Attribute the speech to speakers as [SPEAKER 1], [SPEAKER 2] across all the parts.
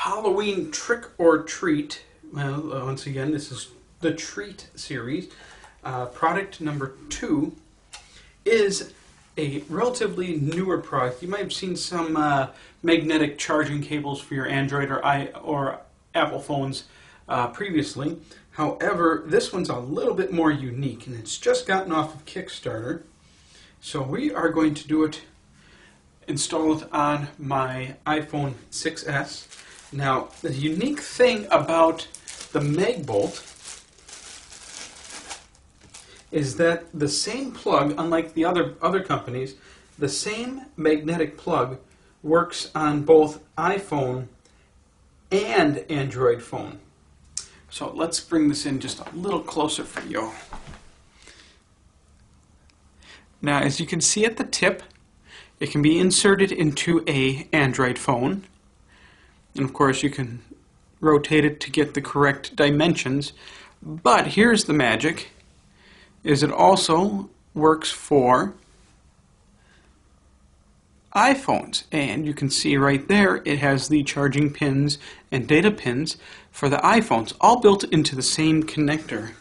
[SPEAKER 1] Halloween trick or treat. Well, once again, this is the treat series. Product number 2 is a relatively newer product. You might have seen some magnetic charging cables for your Android or Apple phones previously. However, this one's a little bit more unique, and it's just gotten off of Kickstarter. So we are going to install it on my iPhone 6s. Now, the unique thing about the Magbolt is that the same plug, unlike the other companies, the same magnetic plug works on both iPhone and Android phone. So let's bring this in just a little closer for you. Now, as you can see at the tip, it can be inserted into an Android phone. And of course, you can rotate it to get the correct dimensions. But here's the magic, is it also works for iPhones. And you can see right there, it has the charging pins and data pins for the iPhones, all built into the same connector.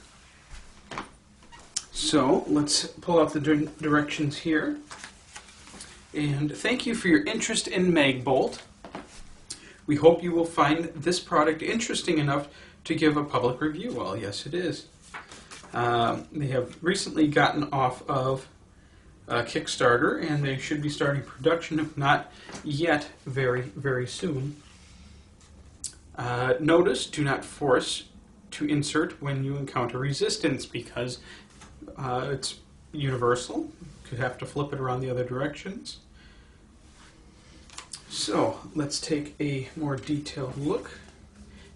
[SPEAKER 1] So let's pull out the directions here. And thank you for your interest in Magbolt. We hope you will find this product interesting enough to give a public review. Well, yes, it is. They have recently gotten off of Kickstarter, and they should be starting production, if not yet, very, very soon. Notice, do not force to insert when you encounter resistance, because it's universal. You could have to flip it around the other directions. So let's take a more detailed look.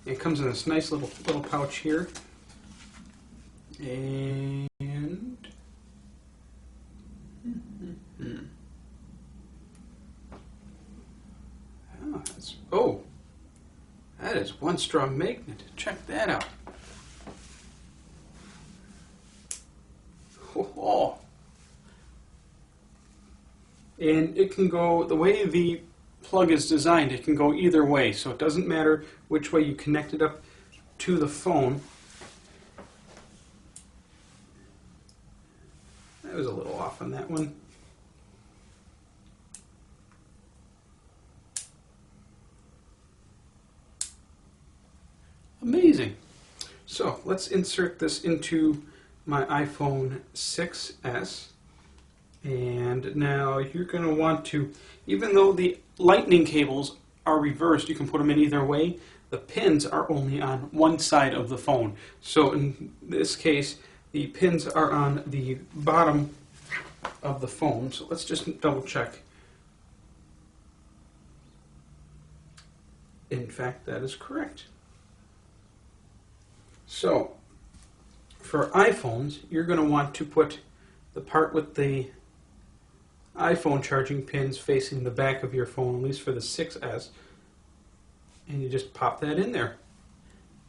[SPEAKER 1] It comes in this nice little pouch here, and that is one strong magnet. Check that out. Oh. And it can go, the way the plug is designed, it can go either way, so it doesn't matter which way you connect it up to the phone. That was a little off on that one. Amazing. So let's insert this into my iPhone 6s. And now you're going to want to, even though the lightning cables are reversed, you can put them in either way, the pins are only on one side of the phone. So in this case, the pins are on the bottom of the phone. So let's just double check. In fact, that is correct. So for iPhones, you're going to want to put the part with the iPhone charging pins facing the back of your phone, at least for the 6s, and you just pop that in there.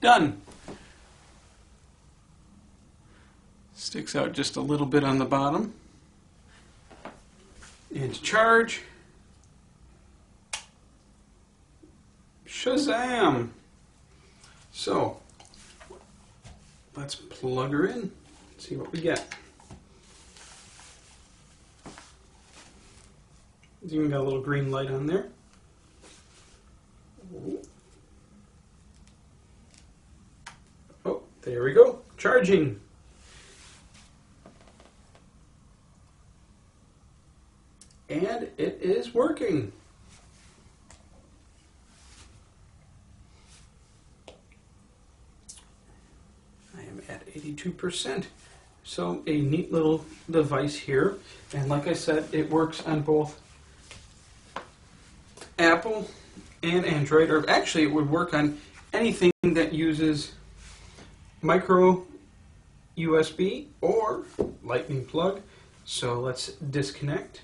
[SPEAKER 1] Done. Sticks out just a little bit on the bottom. And to charge, Shazam! So let's plug her in, see what we get. It's even got a little green light on there. Oh, there we go. Charging. And it is working. I am at 82%. So a neat little device here. And like I said, it works on both Apple and Android, or actually it would work on anything that uses micro USB or lightning plug. So let's disconnect.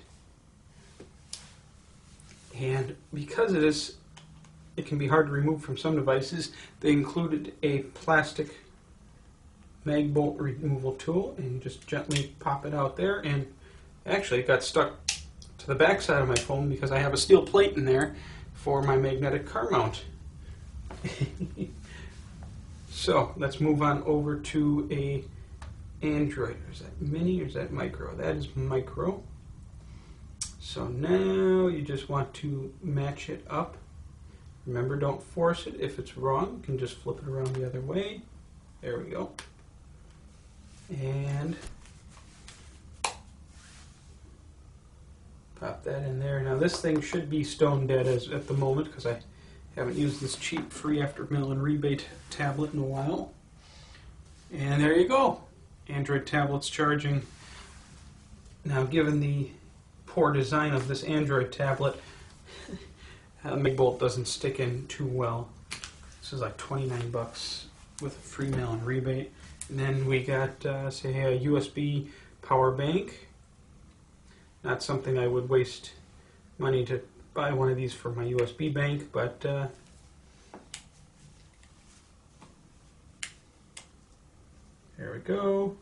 [SPEAKER 1] And because it can be hard to remove from some devices, they included a plastic Magbolt removal tool, and you just gently pop it out there, and actually it got stuck to the back side of my phone because I have a steel plate in there for my magnetic car mount. So let's move on over to a Android. Is that mini or is that micro? That is micro. So now you just want to match it up. Remember, don't force it. If it's wrong, you can just flip it around the other way. There we go. And pop that in there. Now this thing should be stone dead at the moment because I haven't used this cheap free after mail and rebate tablet in a while. And there you go. Android tablet's charging. Now, given the poor design of this Android tablet, Magbolt doesn't stick in too well. This is like 29 bucks with a free mail and rebate. And then we got, say, a USB power bank. Not something I would waste money to buy one of these for my USB bank, but there we go.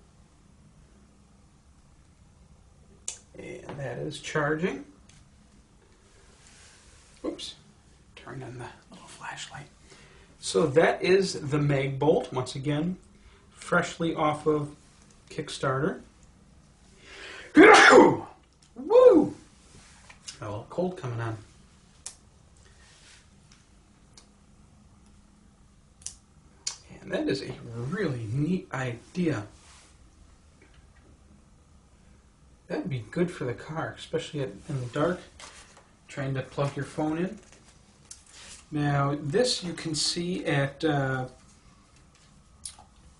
[SPEAKER 1] And that is charging. Oops, turn on the little flashlight. So that is the Magbolt, once again, freshly off of Kickstarter. Woo! Got a little cold coming on. And that is a really neat idea. That would be good for the car, especially in the dark, trying to plug your phone in. Now, this you can see at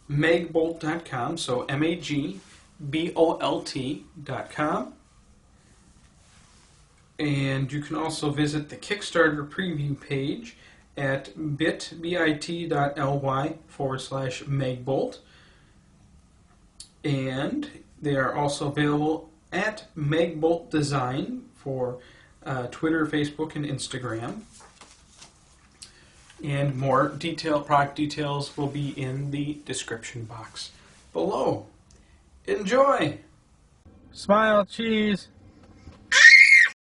[SPEAKER 1] magbolt.com, so magbolt.com. And you can also visit the Kickstarter preview page at bit.ly/Magbolt. And they are also available at Magbolt Design for Twitter, Facebook, and Instagram. And more product details will be in the description box below. Enjoy!
[SPEAKER 2] Smile, cheese.